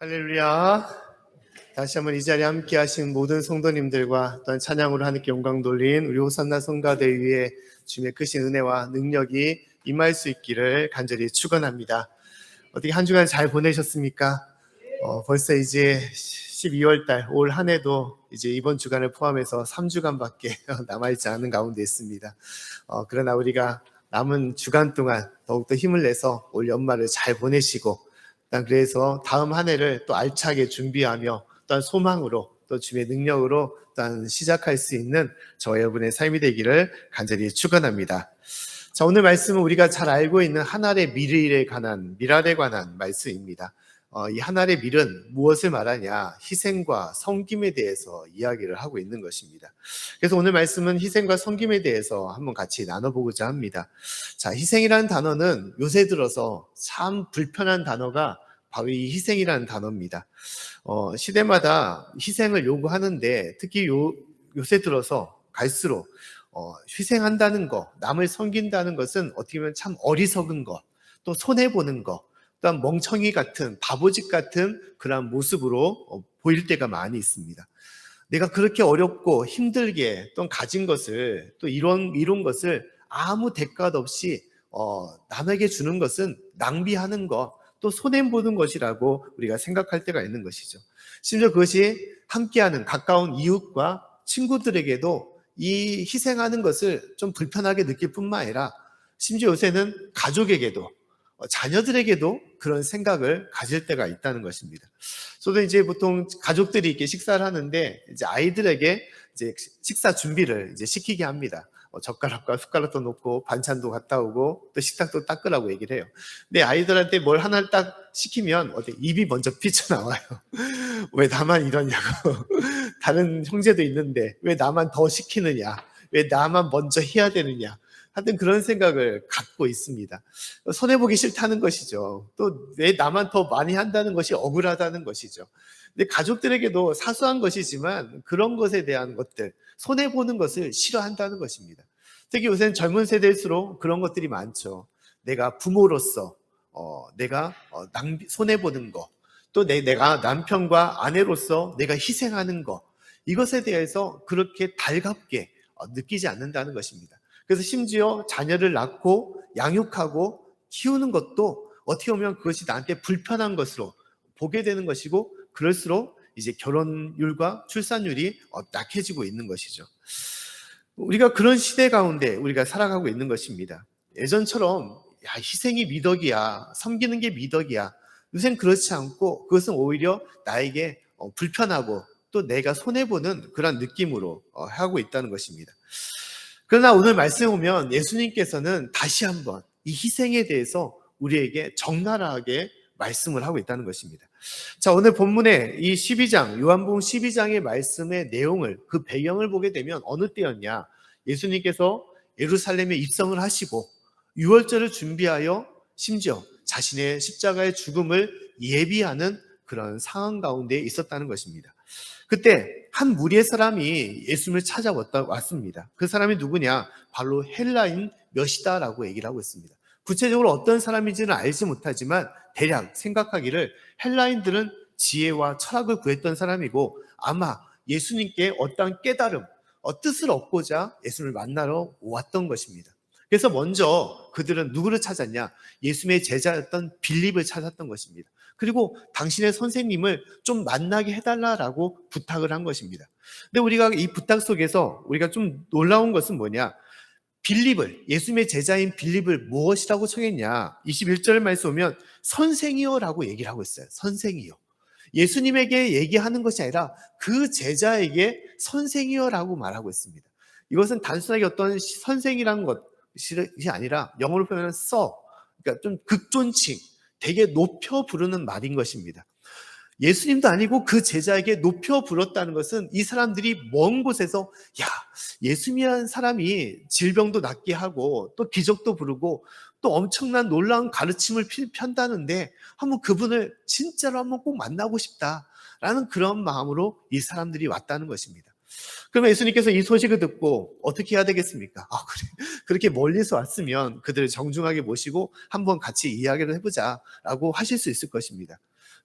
할렐루야. 다시 한번 이 자리에 함께 하신 모든 성도님들과 또한 찬양으로 하나님께 영광 돌린 우리 호산나 성가대 위에 주님의 크신 은혜와 능력이 임할 수 있기를 간절히 축원합니다. 어떻게 한 주간 잘 보내셨습니까? 벌써 이제 12월 달 올 한 해도 이제 이번 주간을 포함해서 3주간밖에 남아있지 않은 가운데 있습니다. 그러나 우리가 남은 주간 동안 더욱더 힘을 내서 올 연말을 잘 보내시고, 그래서 다음 한 해를 또 알차게 준비하며 또한 소망으로 또 주의 능력으로 또한 시작할 수 있는 저와 여러분의 삶이 되기를 간절히 축원합니다. 자, 오늘 말씀은 우리가 잘 알고 있는 하늘의 미래에 관한 말씀입니다. 이 하늘의 밀은 무엇을 말하냐? 희생과 섬김에 대해서 이야기를 하고 있는 것입니다. 그래서 오늘 말씀은 희생과 섬김에 대해서 한번 같이 나눠보고자 합니다. 자, 희생이라는 단어는 요새 들어서 참 불편한 단어가 바로 이 희생이라는 단어입니다. 시대마다 희생을 요구하는데 특히 요새 들어서 갈수록 희생한다는 거, 남을 섬긴다는 것은 어떻게 보면 참 어리석은 것, 또 손해보는 것, 또한 멍청이 같은, 바보짓 같은 그런 모습으로 보일 때가 많이 있습니다. 내가 그렇게 어렵고 힘들게 또 가진 것을, 또 이룬 것을 아무 대가도 없이 남에게 주는 것은 낭비하는 것, 또 손해보는 것이라고 우리가 생각할 때가 있는 것이죠. 심지어 그것이 함께하는 가까운 이웃과 친구들에게도 이 희생하는 것을 좀 불편하게 느낄 뿐만 아니라 심지어 요새는 가족에게도, 자녀들에게도 그런 생각을 가질 때가 있다는 것입니다. 저도 이제 보통 가족들이 이렇게 식사를 하는데 이제 아이들에게 이제 식사 준비를 이제 시키게 합니다. 젓가락과 숟가락도 놓고 반찬도 갖다 오고 또 식탁도 닦으라고 얘기를 해요. 근데 아이들한테 뭘 하나를 딱 시키면 입이 먼저 삐쳐나와요. 왜 나만 이러냐고. 다른 형제도 있는데 왜 나만 더 시키느냐, 왜 나만 먼저 해야 되느냐, 하여튼 그런 생각을 갖고 있습니다. 손해보기 싫다는 것이죠. 또 왜 나만 더 많이 한다는 것이 억울하다는 것이죠. 근데 가족들에게도 사소한 것이지만 그런 것에 대한 것들, 손해보는 것을 싫어한다는 것입니다. 특히 요새는 젊은 세대일수록 그런 것들이 많죠. 내가 부모로서 내가 손해보는 거, 또 내가 남편과 아내로서 내가 희생하는 거, 이것에 대해서 그렇게 달갑게 느끼지 않는다는 것입니다. 그래서 심지어 자녀를 낳고 양육하고 키우는 것도 어떻게 보면 그것이 나한테 불편한 것으로 보게 되는 것이고, 그럴수록 이제 결혼율과 출산율이 낙해지고 있는 것이죠. 우리가 그런 시대 가운데 우리가 살아가고 있는 것입니다. 예전처럼 희생이 미덕이야, 섬기는 게 미덕이야, 요새는 그렇지 않고 그것은 오히려 나에게 불편하고 또 내가 손해보는 그런 느낌으로 하고 있다는 것입니다. 그러나 오늘 말씀에 보면 예수님께서는 다시 한번 이 희생에 대해서 우리에게 적나라하게 말씀을 하고 있다는 것입니다. 자, 오늘 본문의 이 12장, 요한복음 12장의 말씀의 내용을, 그 배경을 보게 되면 어느 때였냐? 예수님께서 예루살렘에 입성을 하시고 유월절을 준비하여 심지어 자신의 십자가의 죽음을 예비하는 그런 상황 가운데 있었다는 것입니다. 그때 한 무리의 사람이 예수님을 찾아왔습니다. 그 사람이 누구냐? 바로 헬라인 몇이다라고 얘기를 하고 있습니다. 구체적으로 어떤 사람인지는 알지 못하지만 대략 생각하기를 헬라인들은 지혜와 철학을 구했던 사람이고 아마 예수님께 어떠한 깨달음, 뜻을 얻고자 예수님을 만나러 왔던 것입니다. 그래서 먼저 그들은 누구를 찾았냐? 예수님의 제자였던 빌립을 찾았던 것입니다. 그리고 당신의 선생님을 좀 만나게 해달라고 부탁을 한 것입니다. 근데 우리가 이 부탁 속에서 우리가 좀 놀라운 것은 뭐냐? 빌립을, 예수님의 제자인 빌립을 무엇이라고 청했냐? 21절 말씀 보면 선생이요라고 얘기를 하고 있어요. 선생이요. 예수님에게 얘기하는 것이 아니라 그 제자에게 선생이요라고 말하고 있습니다. 이것은 단순하게 어떤 선생이라는 것이 아니라 영어로 표현하면 그러니까 좀 극존칭, 되게 높여 부르는 말인 것입니다. 예수님도 아니고 그 제자에게 높여 불렀다는 것은 이 사람들이 먼 곳에서 예수님이라는 사람이 질병도 낫게 하고 또 기적도 부르고 또 엄청난 놀라운 가르침을 편다는데 한번 그분을 진짜로 한번 꼭 만나고 싶다라는 그런 마음으로 이 사람들이 왔다는 것입니다. 그러면 예수님께서 이 소식을 듣고 어떻게 해야 되겠습니까? 그래. 그렇게 멀리서 왔으면 그들을 정중하게 모시고 한번 같이 이야기를 해보자라고 하실 수 있을 것입니다.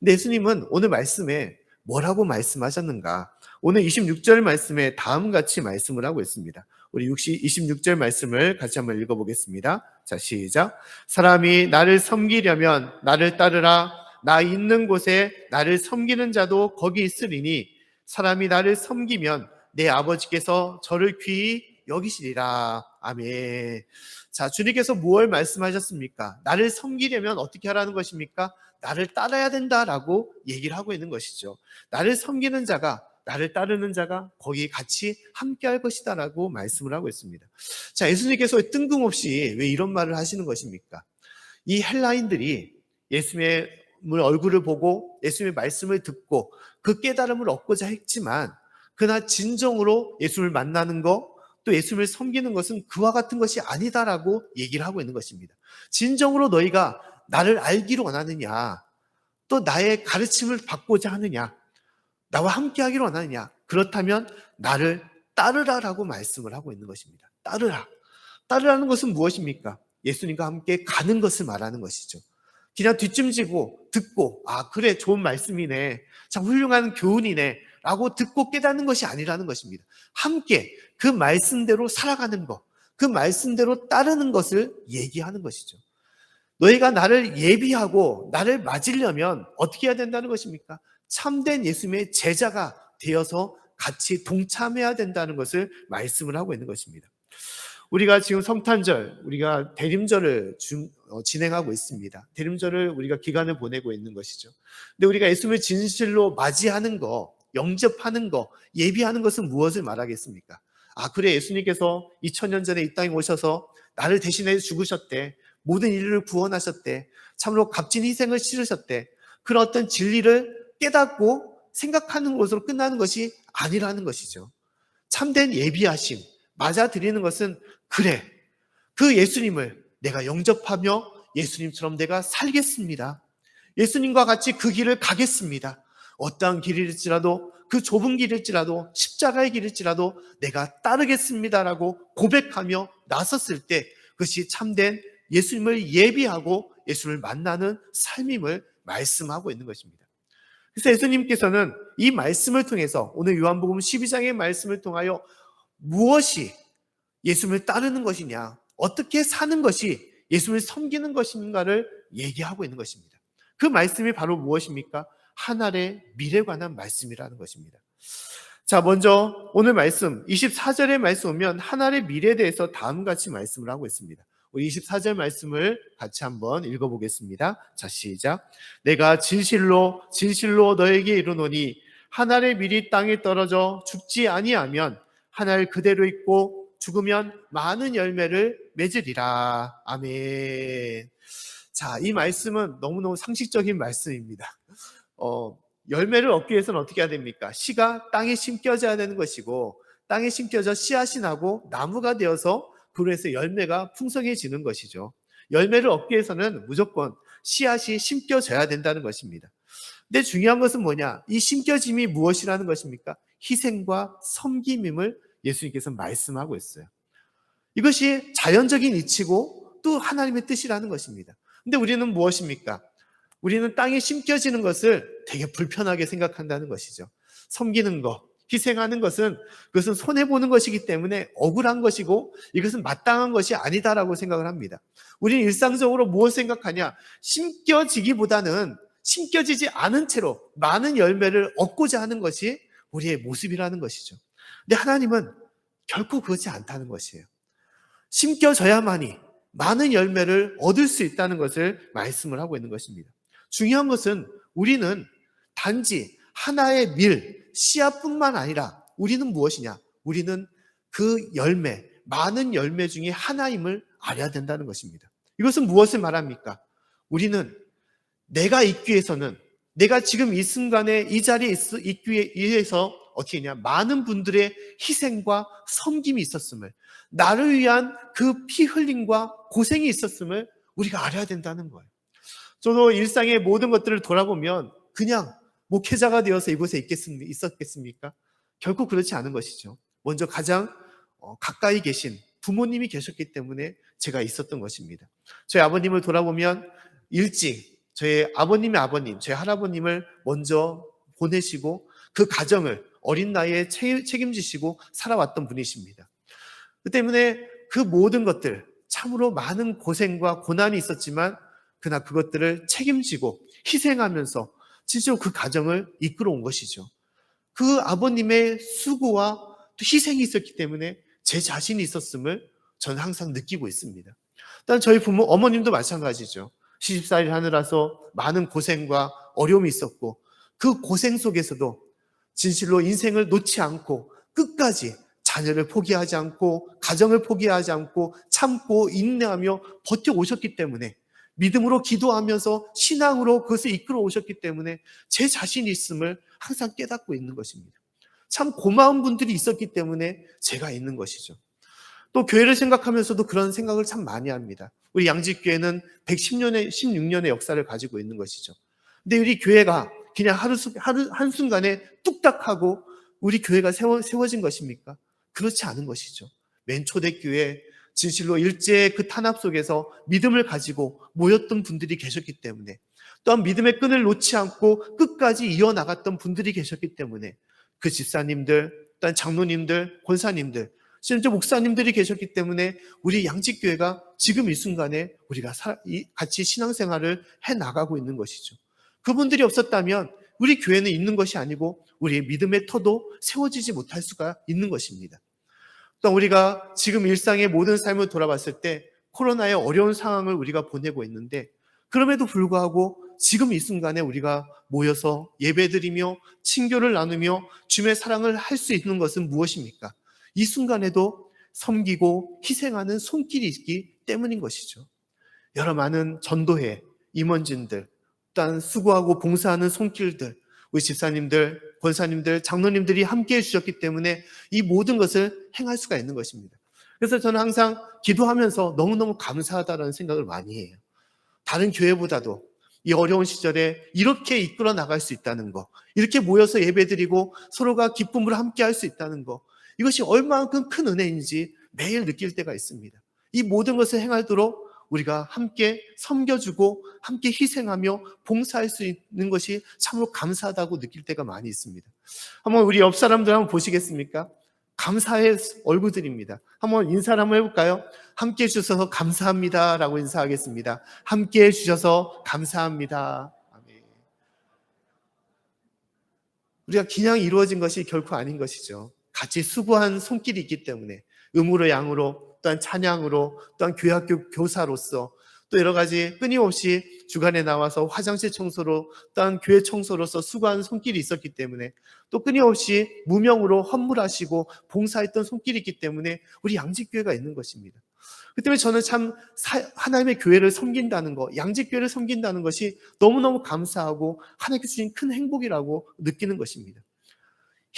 근데 예수님은 오늘 말씀에 뭐라고 말씀하셨는가? 오늘 26절 말씀에 다음과 같이 말씀을 하고 있습니다. 우리 26절 말씀을 같이 한번 읽어보겠습니다. 자, 시작. 사람이 나를 섬기려면 나를 따르라. 나 있는 곳에 나를 섬기는 자도 거기 있으리니 사람이 나를 섬기면 내 아버지께서 저를 귀히 여기시리라. 아멘. 자, 주님께서 무엇을 말씀하셨습니까? 나를 섬기려면 어떻게 하라는 것입니까? 나를 따라야 된다라고 얘기를 하고 있는 것이죠. 나를 섬기는 자가, 나를 따르는 자가 거기 같이 함께 할 것이다라고 말씀을 하고 있습니다. 자, 예수님께서 뜬금없이 왜 이런 말을 하시는 것입니까? 이 헬라인들이 예수님의 얼굴을 보고 예수님의 말씀을 듣고 그 깨달음을 얻고자 했지만 그러나 진정으로 예수님을 만나는 것, 또 예수님을 섬기는 것은 그와 같은 것이 아니다라고 얘기를 하고 있는 것입니다. 진정으로 너희가 나를 알기를 원하느냐, 또 나의 가르침을 받고자 하느냐, 나와 함께 하기를 원하느냐, 그렇다면 나를 따르라라고 말씀을 하고 있는 것입니다. 따르라. 따르라는 것은 무엇입니까? 예수님과 함께 가는 것을 말하는 것이죠. 그냥 뒷짐지고 듣고 그래 좋은 말씀이네, 참 훌륭한 교훈이네 라고 듣고 깨닫는 것이 아니라는 것입니다. 함께 그 말씀대로 살아가는 것, 그 말씀대로 따르는 것을 얘기하는 것이죠. 너희가 나를 예비하고 나를 맞으려면 어떻게 해야 된다는 것입니까? 참된 예수님의 제자가 되어서 같이 동참해야 된다는 것을 말씀을 하고 있는 것입니다. 우리가 지금 성탄절, 우리가 대림절을 진행하고 있습니다. 대림절을 우리가 기간을 보내고 있는 것이죠. 근데 우리가 예수님을 진실로 맞이하는 거, 영접하는 거, 예비하는 것은 무엇을 말하겠습니까? 그래, 예수님께서 2000년 전에 이 땅에 오셔서 나를 대신해 죽으셨대. 모든 인류를 구원하셨대. 참으로 값진 희생을 치르셨대. 그런 어떤 진리를 깨닫고 생각하는 것으로 끝나는 것이 아니라는 것이죠. 참된 예비하심, 맞아들이는 것은 그래, 그 예수님을 내가 영접하며 예수님처럼 내가 살겠습니다. 예수님과 같이 그 길을 가겠습니다. 어떠한 길일지라도, 그 좁은 길일지라도, 십자가의 길일지라도 내가 따르겠습니다라고 고백하며 나섰을 때 그것이 참된 예수님을 예비하고 예수님을 만나는 삶임을 말씀하고 있는 것입니다. 그래서 예수님께서는 이 말씀을 통해서 오늘 요한복음 12장의 말씀을 통하여 무엇이 예수님을 따르는 것이냐, 어떻게 사는 것이 예수님을 섬기는 것인가를 얘기하고 있는 것입니다. 그 말씀이 바로 무엇입니까? 하늘의 미래에 관한 말씀이라는 것입니다. 자, 먼저 오늘 말씀 24절의 말씀 오면 하늘의 미래에 대해서 다음과 같이 말씀을 하고 있습니다. 우리 24절 말씀을 같이 한번 읽어보겠습니다. 자, 시작. 내가 진실로 진실로 너에게 이르노니 하늘의 밀이 땅에 떨어져 죽지 아니하면 하늘 그대로 있고 죽으면 많은 열매를 맺으리라. 아멘. 자, 이 말씀은 너무너무 상식적인 말씀입니다. 열매를 얻기 위해서는 어떻게 해야 됩니까? 씨가 땅에 심겨져야 되는 것이고 땅에 심겨져 씨앗이 나고 나무가 되어서 그로 해서 열매가 풍성해지는 것이죠. 열매를 얻기 위해서는 무조건 씨앗이 심겨져야 된다는 것입니다. 근데 중요한 것은 뭐냐? 이 심겨짐이 무엇이라는 것입니까? 희생과 섬김임을 예수님께서 말씀하고 있어요. 이것이 자연적인 이치고 또 하나님의 뜻이라는 것입니다. 근데 우리는 무엇입니까? 우리는 땅에 심겨지는 것을 되게 불편하게 생각한다는 것이죠. 섬기는 것, 희생하는 것은 그것은 손해보는 것이기 때문에 억울한 것이고 이것은 마땅한 것이 아니다라고 생각을 합니다. 우리는 일상적으로 무엇을 생각하냐? 심겨지기보다는 심겨지지 않은 채로 많은 열매를 얻고자 하는 것이 우리의 모습이라는 것이죠. 근데 하나님은 결코 그렇지 않다는 것이에요. 심겨져야만이 많은 열매를 얻을 수 있다는 것을 말씀을 하고 있는 것입니다. 중요한 것은 우리는 단지 하나의 밀, 씨앗뿐만 아니라 우리는 무엇이냐? 우리는 그 열매, 많은 열매 중에 하나임을 알아야 된다는 것입니다. 이것은 무엇을 말합니까? 우리는 내가 있기 위해서는, 내가 지금 이 순간에 이 자리에 있기 위해서 어떻게 했냐? 많은 분들의 희생과 섬김이 있었음을, 나를 위한 그 피 흘림과 고생이 있었음을 우리가 알아야 된다는 거예요. 저도 일상의 모든 것들을 돌아보면 그냥 목회자가 되어서 이곳에 있었겠습니까? 결코 그렇지 않은 것이죠. 먼저 가장 가까이 계신 부모님이 계셨기 때문에 제가 있었던 것입니다. 저희 아버님을 돌아보면 일찍 저희 아버님의 아버님, 저희 할아버님을 먼저 보내시고 그 가정을 어린 나이에 책임지시고 살아왔던 분이십니다. 그 때문에 그 모든 것들, 참으로 많은 고생과 고난이 있었지만 그러나 그것들을 책임지고 희생하면서 진짜로 그 가정을 이끌어 온 것이죠. 그 아버님의 수고와 또 희생이 있었기 때문에 제 자신이 있었음을 저는 항상 느끼고 있습니다. 일단 저희 부모, 어머님도 마찬가지죠. 시집살이를 하느라서 많은 고생과 어려움이 있었고 그 고생 속에서도 진실로 인생을 놓지 않고 끝까지 자녀를 포기하지 않고 가정을 포기하지 않고 참고 인내하며 버텨오셨기 때문에 믿음으로 기도하면서 신앙으로 그것을 이끌어 오셨기 때문에 제 자신이 있음을 항상 깨닫고 있는 것입니다. 참 고마운 분들이 있었기 때문에 제가 있는 것이죠. 또 교회를 생각하면서도 그런 생각을 참 많이 합니다. 우리 양지교회는 110년의 16년의 역사를 가지고 있는 것이죠. 근데 우리 교회가 그냥 한순간에 뚝딱하고 우리 교회가 세워진 것입니까? 그렇지 않은 것이죠. 맨 초대교회 진실로 일제의 그 탄압 속에서 믿음을 가지고 모였던 분들이 계셨기 때문에 또한 믿음의 끈을 놓지 않고 끝까지 이어나갔던 분들이 계셨기 때문에 그 집사님들, 또한 장로님들, 권사님들, 심지어 목사님들이 계셨기 때문에 우리 양지교회가 지금 이 순간에 우리가 같이 신앙생활을 해나가고 있는 것이죠. 그분들이 없었다면 우리 교회는 있는 것이 아니고 우리의 믿음의 터도 세워지지 못할 수가 있는 것입니다. 또 우리가 지금 일상의 모든 삶을 돌아봤을 때 코로나의 어려운 상황을 우리가 보내고 있는데 그럼에도 불구하고 지금 이 순간에 우리가 모여서 예배드리며 친교를 나누며 주님의 사랑을 할 수 있는 것은 무엇입니까? 이 순간에도 섬기고 희생하는 손길이 있기 때문인 것이죠. 여러 많은 전도회, 임원진들, 또한 수고하고 봉사하는 손길들, 우리 집사님들, 권사님들, 장로님들이 함께해 주셨기 때문에 이 모든 것을 행할 수가 있는 것입니다. 그래서 저는 항상 기도하면서 너무너무 감사하다는 생각을 많이 해요. 다른 교회보다도 이 어려운 시절에 이렇게 이끌어 나갈 수 있다는 거, 이렇게 모여서 예배드리고 서로가 기쁨으로 함께 할 수 있다는 거, 이것이 얼마만큼 큰 은혜인지 매일 느낄 때가 있습니다. 이 모든 것을 행하도록 우리가 함께 섬겨주고 함께 희생하며 봉사할 수 있는 것이 참으로 감사하다고 느낄 때가 많이 있습니다. 한번 우리 옆 사람들 한번 보시겠습니까? 감사의 얼굴들입니다. 한번 인사를 한번 해볼까요? 함께 해주셔서 감사합니다 라고 인사하겠습니다. 함께 해주셔서 감사합니다. 아멘. 우리가 그냥 이루어진 것이 결코 아닌 것이죠. 같이 수고한 손길이 있기 때문에 음으로 양으로 또한 찬양으로 또한 교회학교 교사로서 또 여러 가지 끊임없이 주간에 나와서 화장실 청소로 또한 교회 청소로서 수고한 손길이 있었기 때문에 또 끊임없이 무명으로 헌물하시고 봉사했던 손길이 있기 때문에 우리 양지교회가 있는 것입니다. 그 때문에 저는 참 하나님의 교회를 섬긴다는 것, 양지교회를 섬긴다는 것이 너무너무 감사하고 하나님께 주신 큰 행복이라고 느끼는 것입니다.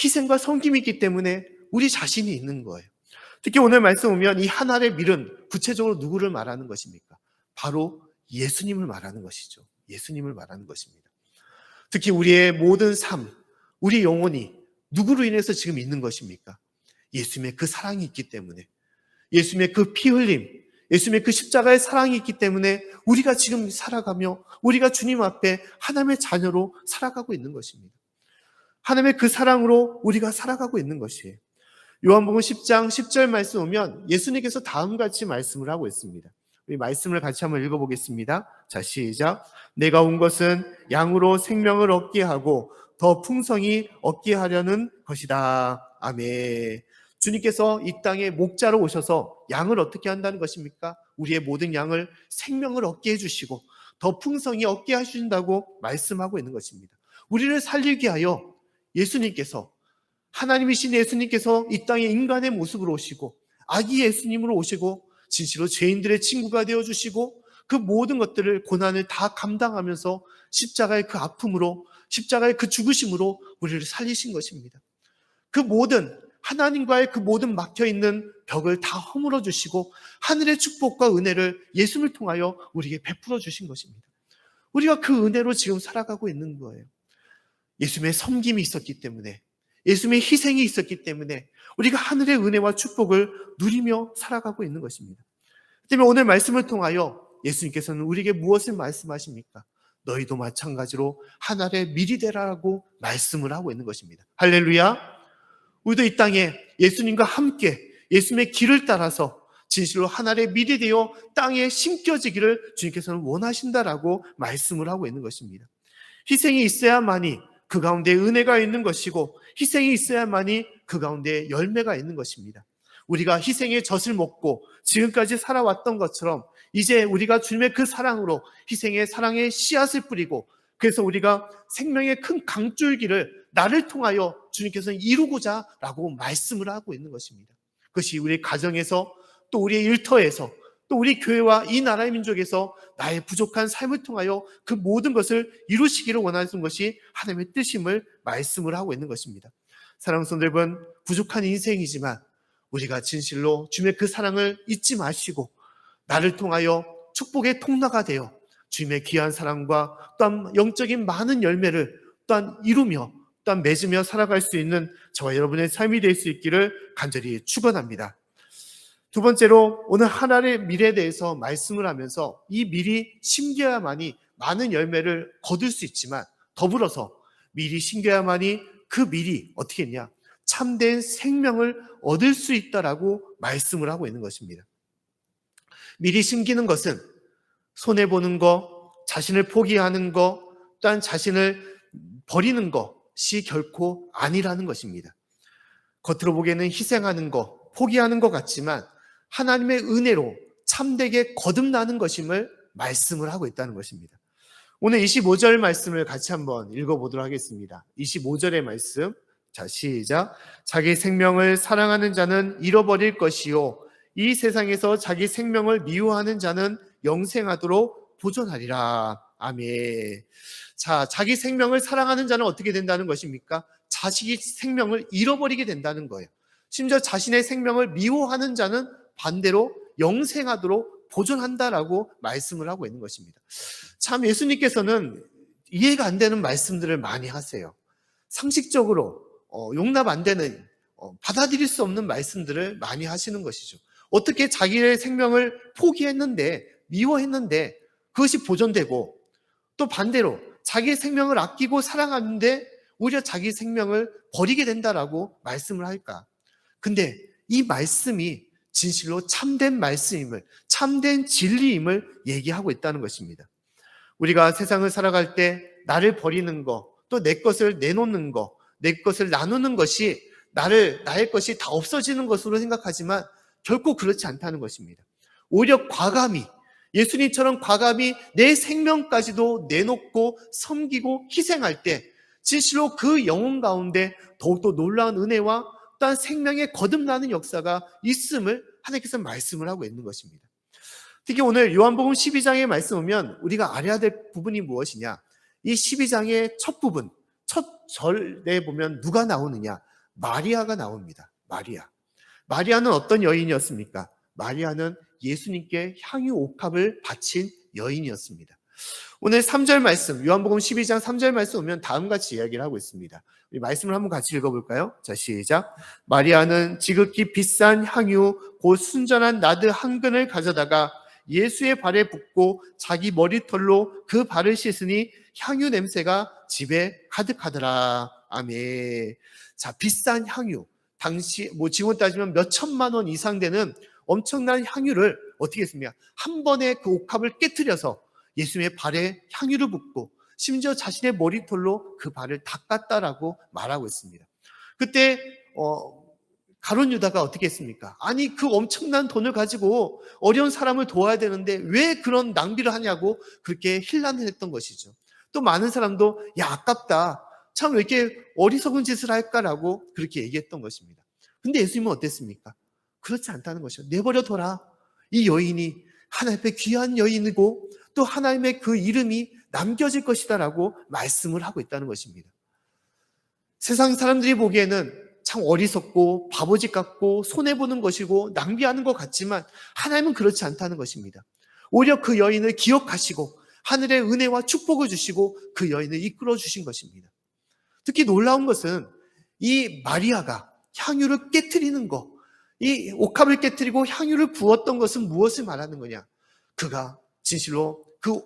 희생과 섬김이 있기 때문에 우리 자신이 있는 거예요. 특히 오늘 말씀 보면 이 하나의 밀은 구체적으로 누구를 말하는 것입니까? 바로 예수님을 말하는 것이죠. 예수님을 말하는 것입니다. 특히 우리의 모든 삶, 우리 영혼이 누구로 인해서 지금 있는 것입니까? 예수님의 그 사랑이 있기 때문에, 예수님의 그 피 흘림, 예수님의 그 십자가의 사랑이 있기 때문에 우리가 지금 살아가며 우리가 주님 앞에 하나님의 자녀로 살아가고 있는 것입니다. 하나님의 그 사랑으로 우리가 살아가고 있는 것이에요. 요한복음 10장 10절 말씀 보면 예수님께서 다음같이 말씀을 하고 있습니다. 우리 말씀을 같이 한번 읽어보겠습니다. 자, 시작. 내가 온 것은 양으로 생명을 얻게 하고 더 풍성히 얻게 하려는 것이다. 아멘. 주님께서 이 땅에 목자로 오셔서 양을 어떻게 한다는 것입니까? 우리의 모든 양을 생명을 얻게 해주시고 더 풍성히 얻게 하신다고 말씀하고 있는 것입니다. 우리를 살리게 하여 예수님께서, 하나님이신 예수님께서 이 땅에 인간의 모습으로 오시고 아기 예수님으로 오시고 진실로 죄인들의 친구가 되어주시고 그 모든 것들을, 고난을 다 감당하면서 십자가의 그 아픔으로, 십자가의 그 죽으심으로 우리를 살리신 것입니다. 그 모든 하나님과의 그 모든 막혀있는 벽을 다 허물어 주시고 하늘의 축복과 은혜를 예수님을 통하여 우리에게 베풀어 주신 것입니다. 우리가 그 은혜로 지금 살아가고 있는 거예요. 예수님의 섬김이 있었기 때문에, 예수님의 희생이 있었기 때문에 우리가 하늘의 은혜와 축복을 누리며 살아가고 있는 것입니다. 그 때문에 오늘 말씀을 통하여 예수님께서는 우리에게 무엇을 말씀하십니까? 너희도 마찬가지로 하늘의 밀이 되라라고 말씀을 하고 있는 것입니다. 할렐루야. 우리도 이 땅에 예수님과 함께 예수님의 길을 따라서 진실로 하늘의 밀이 되어 땅에 심겨지기를 주님께서는 원하신다라고 말씀을 하고 있는 것입니다. 희생이 있어야만이 그 가운데 은혜가 있는 것이고, 희생이 있어야만이 그 가운데 열매가 있는 것입니다. 우리가 희생의 젖을 먹고 지금까지 살아왔던 것처럼 이제 우리가 주님의 그 사랑으로 희생의 사랑의 씨앗을 뿌리고, 그래서 우리가 생명의 큰 강줄기를 나를 통하여 주님께서는 이루고자 라고 말씀을 하고 있는 것입니다. 그것이 우리 가정에서, 또 우리의 일터에서, 또 우리 교회와 이 나라의 민족에서 나의 부족한 삶을 통하여 그 모든 것을 이루시기를 원하는 것이 하나님의 뜻임을 말씀을 하고 있는 것입니다. 사랑하는 성도 여러분, 부족한 인생이지만 우리가 진실로 주님의 그 사랑을 잊지 마시고 나를 통하여 축복의 통로가 되어 주님의 귀한 사랑과 또한 영적인 많은 열매를 또한 이루며 또한 맺으며 살아갈 수 있는 저와 여러분의 삶이 될 수 있기를 간절히 축원합니다. 두 번째로, 오늘 하나님의 밀에 대해서 말씀을 하면서 이 밀이 심겨야만이 많은 열매를 거둘 수 있지만, 더불어서 밀이 심겨야만이 그 밀이 어떻게 했냐, 참된 생명을 얻을 수 있다라고 말씀을 하고 있는 것입니다. 밀이 심기는 것은 손해보는 것, 자신을 포기하는 것, 또한 자신을 버리는 것이 결코 아니라는 것입니다. 겉으로 보기에는 희생하는 것, 포기하는 것 같지만 하나님의 은혜로 참되게 거듭나는 것임을 말씀을 하고 있다는 것입니다. 오늘 25절 말씀을 같이 한번 읽어보도록 하겠습니다. 25절의 말씀, 자 시작. 자기 생명을 사랑하는 자는 잃어버릴 것이요, 이 세상에서 자기 생명을 미워하는 자는 영생하도록 보존하리라. 아멘. 자, 자기 생명을 사랑하는 자는 어떻게 된다는 것입니까? 자식이 생명을 잃어버리게 된다는 거예요. 심지어 자신의 생명을 미워하는 자는 반대로 영생하도록 보존한다라고 말씀을 하고 있는 것입니다. 참 예수님께서는 이해가 안 되는 말씀들을 많이 하세요. 상식적으로 용납 안 되는, 받아들일 수 없는 말씀들을 많이 하시는 것이죠. 어떻게 자기의 생명을 포기했는데, 미워했는데 그것이 보존되고, 또 반대로 자기의 생명을 아끼고 사랑하는데 오히려 자기 생명을 버리게 된다라고 말씀을 할까? 근데 이 말씀이 진실로 참된 말씀임을, 참된 진리임을 얘기하고 있다는 것입니다. 우리가 세상을 살아갈 때 나를 버리는 것, 또 내 것을 내놓는 것, 내 것을 나누는 것이 나의 것이 다 없어지는 것으로 생각하지만 결코 그렇지 않다는 것입니다. 오히려 과감히, 예수님처럼 과감히 내 생명까지도 내놓고 섬기고 희생할 때 진실로 그 영혼 가운데 더욱더 놀라운 은혜와 또한 생명의 거듭나는 역사가 있음을 하나님께서 말씀을 하고 있는 것입니다. 특히 오늘 요한복음 12장에 말씀 보면 우리가 알아야 될 부분이 무엇이냐, 이 12장의 첫 부분, 첫 절에 보면 누가 나오느냐, 마리아가 나옵니다. 마리아는 어떤 여인이었습니까? 마리아는 예수님께 향유 옥합을 바친 여인이었습니다. 오늘 3절 말씀, 요한복음 12장 3절 말씀 보면 다음같이 이야기를 하고 있습니다. 우리 말씀을 한번 같이 읽어볼까요? 자, 시작. 마리아는 지극히 비싼 향유 곧 순전한 나드 한 근을 가져다가 예수의 발에 붓고 자기 머리털로 그 발을 씻으니 향유 냄새가 집에 가득하더라. 아멘. 자, 비싼 향유. 당시 지금 따지면 몇 천만 원 이상 되는 엄청난 향유를 어떻게 했습니까? 한 번에 그 옥합을 깨트려서 예수님의 발에 향유를 붓고 심지어 자신의 머리털로 그 발을 닦았다라고 말하고 있습니다. 그때 가룟 유다가 어떻게 했습니까? 아니, 그 엄청난 돈을 가지고 어려운 사람을 도와야 되는데 왜 그런 낭비를 하냐고 그렇게 힐난을 했던 것이죠. 또 많은 사람도 야, 아깝다, 참 왜 이렇게 어리석은 짓을 할까라고 그렇게 얘기했던 것입니다. 근데 예수님은 어땠습니까? 그렇지 않다는 것이죠. 내버려둬라. 이 여인이 하나님의 귀한 여인이고 또 하나님의 그 이름이 남겨질 것이다라고 말씀을 하고 있다는 것입니다. 세상 사람들이 보기에는 참 어리석고 바보짓 같고 손해보는 것이고 낭비하는 것 같지만 하나님은 그렇지 않다는 것입니다. 오히려 그 여인을 기억하시고 하늘의 은혜와 축복을 주시고 그 여인을 이끌어 주신 것입니다. 특히 놀라운 것은 이 마리아가 향유를 깨트리는 것, 이 옥합을 깨트리고 향유를 부었던 것은 무엇을 말하는 거냐? 그가 진실로 그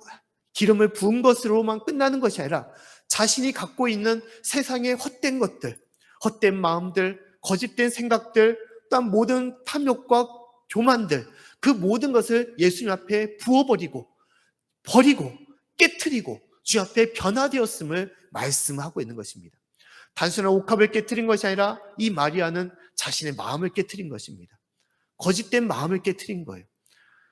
기름을 부은 것으로만 끝나는 것이 아니라 자신이 갖고 있는 세상의 헛된 것들, 헛된 마음들, 거짓된 생각들, 또한 모든 탐욕과 교만들, 그 모든 것을 예수님 앞에 부어버리고 버리고 깨트리고 주 앞에 변화되었음을 말씀하고 있는 것입니다. 단순한 옥합을 깨트린 것이 아니라 이 마리아는 자신의 마음을 깨트린 것입니다. 거짓된 마음을 깨트린 거예요.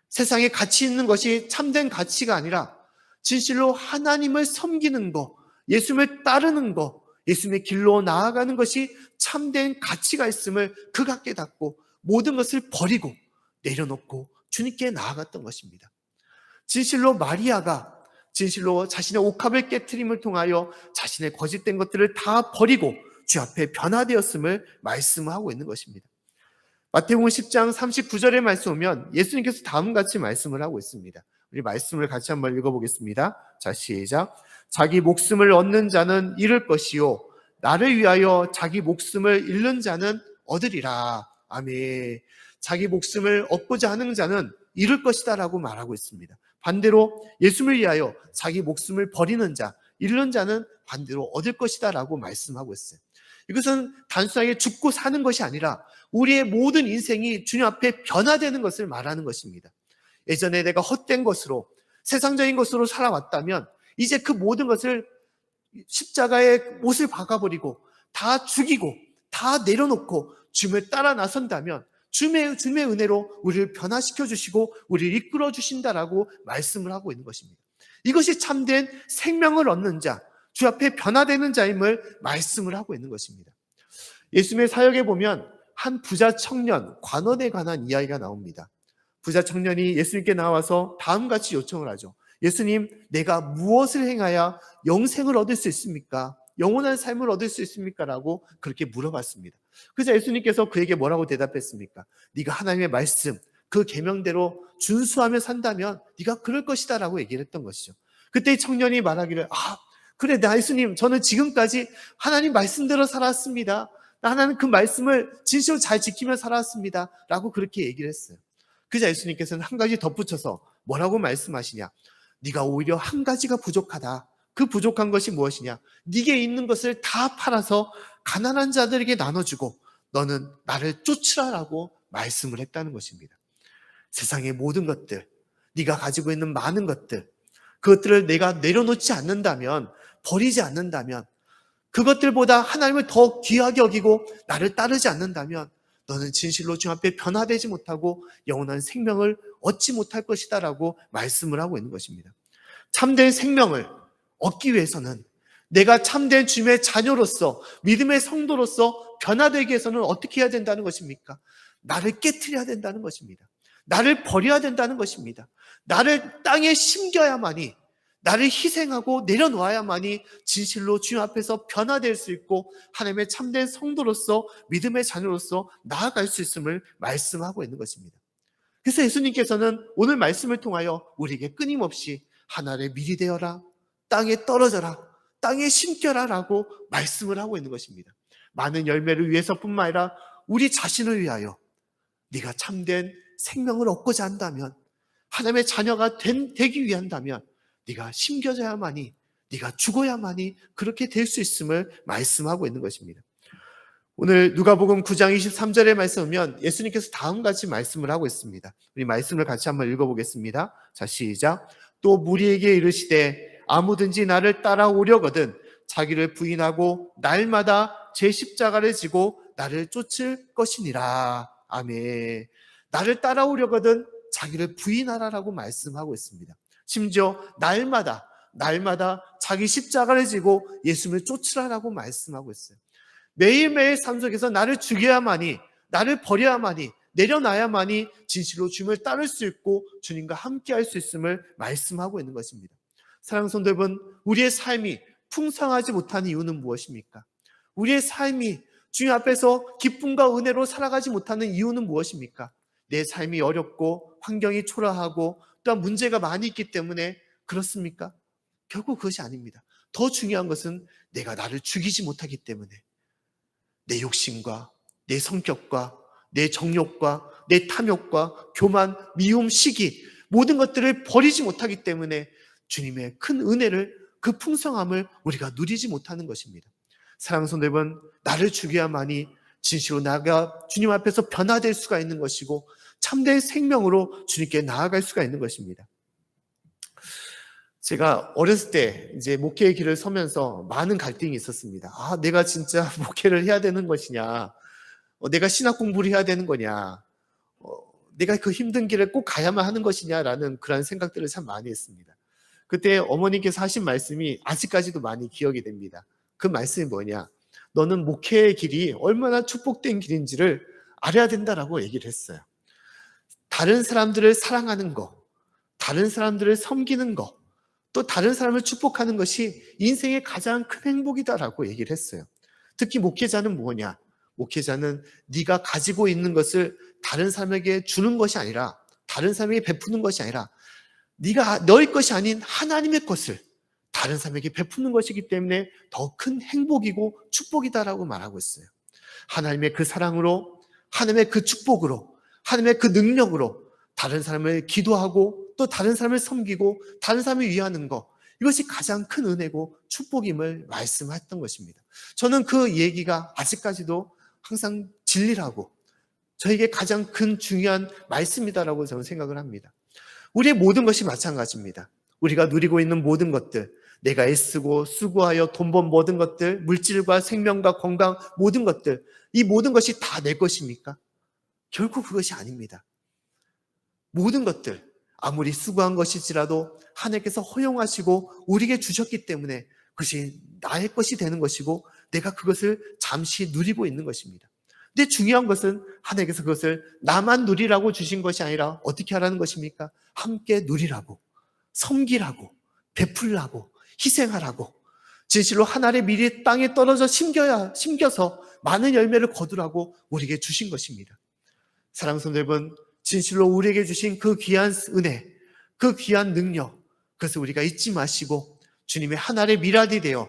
세상에 가치 있는 것이 참된 가치가 아니라 진실로 하나님을 섬기는 것, 예수님을 따르는 것, 예수님의 길로 나아가는 것이 참된 가치가 있음을 그가 깨닫고 모든 것을 버리고 내려놓고 주님께 나아갔던 것입니다. 진실로 마리아가 진실로 자신의 옥합을 깨트림을 통하여 자신의 거짓된 것들을 다 버리고 주 앞에 변화되었음을 말씀하고 있는 것입니다. 마태복음 10장 39절의 말씀 보면 예수님께서 다음같이 말씀을 하고 있습니다. 우리 말씀을 같이 한번 읽어보겠습니다. 자, 시작. 자기 목숨을 얻는 자는 잃을 것이요 나를 위하여 자기 목숨을 잃는 자는 얻으리라. 아멘. 자기 목숨을 얻고자 하는 자는 잃을 것이다 라고 말하고 있습니다. 반대로 예수님을 위하여 자기 목숨을 버리는 자, 잃는 자는 반대로 얻을 것이다 라고 말씀하고 있어요. 이것은 단순하게 죽고 사는 것이 아니라 우리의 모든 인생이 주님 앞에 변화되는 것을 말하는 것입니다. 예전에 내가 헛된 것으로 세상적인 것으로 살아왔다면 이제 그 모든 것을 십자가에 못을 박아버리고 다 죽이고 다 내려놓고 주님을 따라 나선다면 주님의 은혜로 우리를 변화시켜 주시고 우리를 이끌어 주신다라고 말씀을 하고 있는 것입니다. 이것이 참된 생명을 얻는 자, 주 앞에 변화되는 자임을 말씀을 하고 있는 것입니다. 예수님의 사역에 보면 한 부자 청년, 관원에 관한 이야기가 나옵니다. 부자 청년이 예수님께 나와서 다음같이 요청을 하죠. 예수님, 내가 무엇을 행하여 영생을 얻을 수 있습니까? 영원한 삶을 얻을 수 있습니까? 라고 그렇게 물어봤습니다. 그래서 예수님께서 그에게 뭐라고 대답했습니까? 네가 하나님의 말씀, 그 계명대로 준수하며 산다면 네가 그럴 것이다 라고 얘기를 했던 것이죠. 그때 이 청년이 말하기를 그래, 예수님, 저는 지금까지 하나님 말씀대로 살았습니다. 하나님 그 말씀을 진실로 잘 지키며 살았습니다 라고 그렇게 얘기를 했어요. 그래서 예수님께서는 한 가지 덧붙여서 뭐라고 말씀하시냐? 네가 오히려 한 가지가 부족하다. 그 부족한 것이 무엇이냐? 네게 있는 것을 다 팔아서 가난한 자들에게 나눠주고 너는 나를 쫓으라라고 말씀을 했다는 것입니다. 세상의 모든 것들, 네가 가지고 있는 많은 것들, 그것들을 내가 내려놓지 않는다면, 버리지 않는다면, 그것들보다 하나님을 더 귀하게 여기고 나를 따르지 않는다면 너는 진실로 주님 앞에 변화되지 못하고 영원한 생명을 얻지 못할 것이다 라고 말씀을 하고 있는 것입니다. 참된 생명을 얻기 위해서는 내가 참된 주님의 자녀로서 믿음의 성도로서 변화되기 위해서는 어떻게 해야 된다는 것입니까? 나를 깨트려야 된다는 것입니다. 나를 버려야 된다는 것입니다. 나를 땅에 심겨야만이, 나를 희생하고 내려놓아야만이 진실로 주님 앞에서 변화될 수 있고 하나님의 참된 성도로서 믿음의 자녀로서 나아갈 수 있음을 말씀하고 있는 것입니다. 그래서 예수님께서는 오늘 말씀을 통하여 우리에게 끊임없이 하늘에 밀이 되어라, 땅에 떨어져라, 땅에 심겨라 라고 말씀을 하고 있는 것입니다. 많은 열매를 위해서뿐만 아니라 우리 자신을 위하여 네가 참된 생명을 얻고자 한다면, 하나님의 자녀가 되기 위한다면 네가 심겨져야만이, 네가 죽어야만이 그렇게 될 수 있음을 말씀하고 있는 것입니다. 오늘 누가복음 9장 23절의 말씀 보면 예수님께서 다음같이 말씀을 하고 있습니다. 우리 말씀을 같이 한번 읽어보겠습니다. 자, 시작. 또 무리에게 이르시되 아무든지 나를 따라오려거든 자기를 부인하고 날마다 제 십자가를 지고 나를 쫓을 것이니라. 아멘. 나를 따라오려거든 자기를 부인하라라고 말씀하고 있습니다. 심지어 날마다 자기 십자가를 지고 예수님을 쫓으라라고 말씀하고 있어요. 매일매일 삶 속에서 나를 죽여야만이, 나를 버려야만이, 내려놔야만이 진실로 주님을 따를 수 있고 주님과 함께 할 수 있음을 말씀하고 있는 것입니다. 사랑하는 성도 여러분, 우리의 삶이 풍성하지 못하는 이유는 무엇입니까? 우리의 삶이 주님 앞에서 기쁨과 은혜로 살아가지 못하는 이유는 무엇입니까? 내 삶이 어렵고 환경이 초라하고 또한 문제가 많이 있기 때문에 그렇습니까? 결국 그것이 아닙니다. 더 중요한 것은 내가 나를 죽이지 못하기 때문에 내 욕심과 내 성격과 내 정욕과 내 탐욕과 교만, 미움, 시기 모든 것들을 버리지 못하기 때문에 주님의 큰 은혜를, 그 풍성함을 우리가 누리지 못하는 것입니다. 사랑하는 성도 여러분, 나를 죽여야만이 진실로 나가 주님 앞에서 변화될 수가 있는 것이고 참된 생명으로 주님께 나아갈 수가 있는 것입니다. 제가 어렸을 때 이제 목회의 길을 서면서 많은 갈등이 있었습니다. 내가 진짜 목회를 해야 되는 것이냐, 내가 신학 공부를 해야 되는 거냐, 내가 그 힘든 길을 꼭 가야만 하는 것이냐라는 그런 생각들을 참 많이 했습니다. 그때 어머니께서 하신 말씀이 아직까지도 많이 기억이 됩니다. 그 말씀이 뭐냐, 너는 목회의 길이 얼마나 축복된 길인지를 알아야 된다라고 얘기를 했어요. 다른 사람들을 사랑하는 거, 다른 사람들을 섬기는 거, 또 다른 사람을 축복하는 것이 인생의 가장 큰 행복이다라고 얘기를 했어요. 특히 목회자는 뭐냐? 목회자는 네가 가지고 있는 것을 다른 사람에게 주는 것이 아니라, 다른 사람에게 베푸는 것이 아니라 네가 너의 것이 아닌 하나님의 것을 다른 사람에게 베푸는 것이기 때문에 더 큰 행복이고 축복이다라고 말하고 있어요. 하나님의 그 사랑으로, 하나님의 그 축복으로, 하나님의 그 능력으로 다른 사람을 기도하고 또 다른 사람을 섬기고 다른 사람을 위하는 것, 이것이 가장 큰 은혜고 축복임을 말씀했던 것입니다. 저는 그 얘기가 아직까지도 항상 진리라고, 저에게 가장 큰 중요한 말씀이다라고 저는 생각을 합니다. 우리의 모든 것이 마찬가지입니다. 우리가 누리고 있는 모든 것들, 내가 애쓰고 수고하여 돈 번 모든 것들, 물질과 생명과 건강, 모든 것들, 이 모든 것이 다 내 것입니까? 결코 그것이 아닙니다. 모든 것들, 아무리 수고한 것일지라도 하나님께서 허용하시고 우리에게 주셨기 때문에 그것이 나의 것이 되는 것이고 내가 그것을 잠시 누리고 있는 것입니다. 근데 중요한 것은 하나님께서 그것을 나만 누리라고 주신 것이 아니라 어떻게 하라는 것입니까? 함께 누리라고, 섬기라고, 베풀라고, 희생하라고, 진실로 하늘의 밀이 땅에 떨어져 심겨서 많은 열매를 거두라고 우리에게 주신 것입니다. 사랑하는 성도 여러분, 진실로 우리에게 주신 그 귀한 은혜, 그 귀한 능력, 그것을 우리가 잊지 마시고 주님의 하늘의 밀알이 되어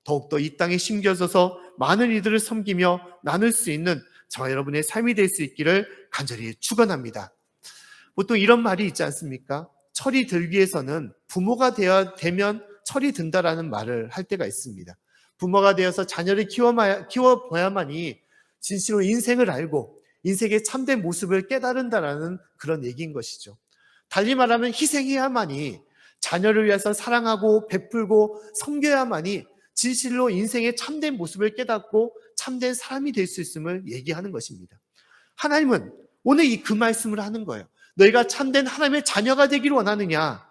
더욱더 이 땅에 심겨져서 많은 이들을 섬기며 나눌 수 있는 저와 여러분의 삶이 될 수 있기를 간절히 축원합니다. 보통 이런 말이 있지 않습니까? 철이 들기 위해서는 부모가 되면 철이 든다라는 말을 할 때가 있습니다. 부모가 되어서 자녀를 키워봐야만이 진실로 인생을 알고 인생의 참된 모습을 깨달은다라는 그런 얘기인 것이죠. 달리 말하면 희생해야만이, 자녀를 위해서 사랑하고 베풀고 섬겨야만이 진실로 인생의 참된 모습을 깨닫고 참된 사람이 될 수 있음을 얘기하는 것입니다. 하나님은 오늘 그 말씀을 하는 거예요. 너희가 참된 하나님의 자녀가 되기를 원하느냐?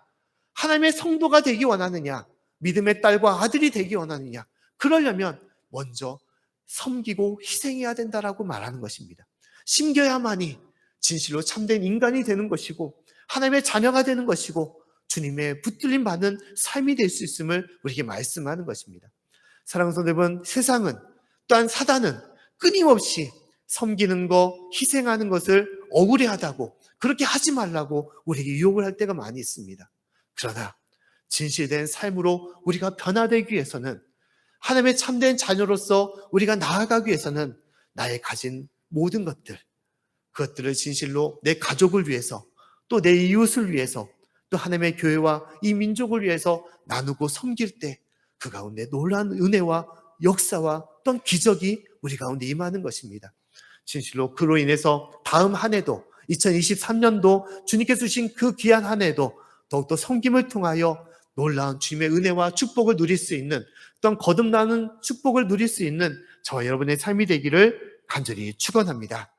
하나님의 성도가 되기 원하느냐? 믿음의 딸과 아들이 되기 원하느냐? 그러려면 먼저 섬기고 희생해야 된다라고 말하는 것입니다. 심겨야만이 진실로 참된 인간이 되는 것이고 하나님의 자녀가 되는 것이고 주님의 붙들림 받는 삶이 될 수 있음을 우리에게 말씀하는 것입니다. 사랑하는 성도 여러분, 세상은, 또한 사단은 끊임없이 섬기는 것, 희생하는 것을 억울해하다고, 그렇게 하지 말라고 우리에게 유혹을 할 때가 많이 있습니다. 그러나 진실된 삶으로 우리가 변화되기 위해서는, 하나님의 참된 자녀로서 우리가 나아가기 위해서는 나의 가진 모든 것들, 그것들을 진실로 내 가족을 위해서, 또 내 이웃을 위해서, 또 하나님의 교회와 이 민족을 위해서 나누고 섬길 때 그 가운데 놀라운 은혜와 역사와 또한 기적이 우리 가운데 임하는 것입니다. 진실로 그로 인해서 다음 한 해도, 2023년도 주님께서 주신 그 귀한 한 해도 더욱더 섬김을 통하여 놀라운 주님의 은혜와 축복을 누릴 수 있는, 또한 거듭나는 축복을 누릴 수 있는 저와 여러분의 삶이 되기를 간절히 축원합니다.